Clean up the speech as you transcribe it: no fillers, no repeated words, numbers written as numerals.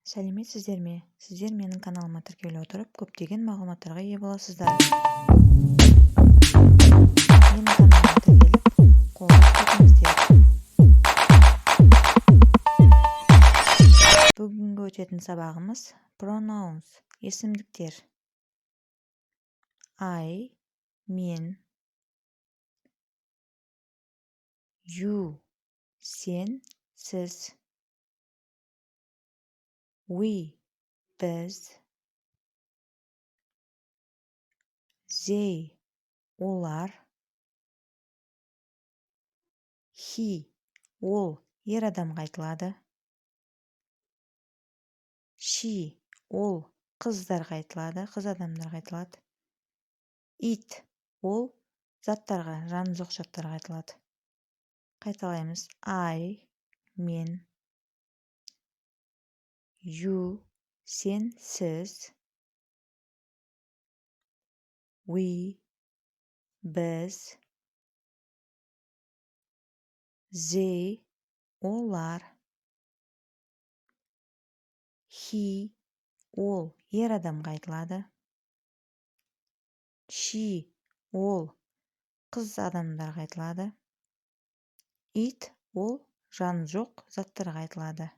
Сәлеметсіздер ме? Сіздер менің каналыма тіркеле отырып, көптеген мағлұматтарға ие боласыздар. Менің каналыма тіркеліп, қолдап кетіңіздер. Бүгінгі өтетін сабағымыз pronouns, есімдіктер. I, мен, you, сен, сіз. We, біз. They, олар. He, ол ер адамға айтылады. She, ол қыздарға айтылады, қыз адамдарға айтылады. It, ол заттарға, жаны жоқ заттарға айтылады. Қайталаймыз. I, мен. You, сен, сіз. We, біз. They, олар. He, ол ер адамға айтылады. She, ол қыз адамдарға айтылады. It, ол жаны жоқ заттарға айтылады.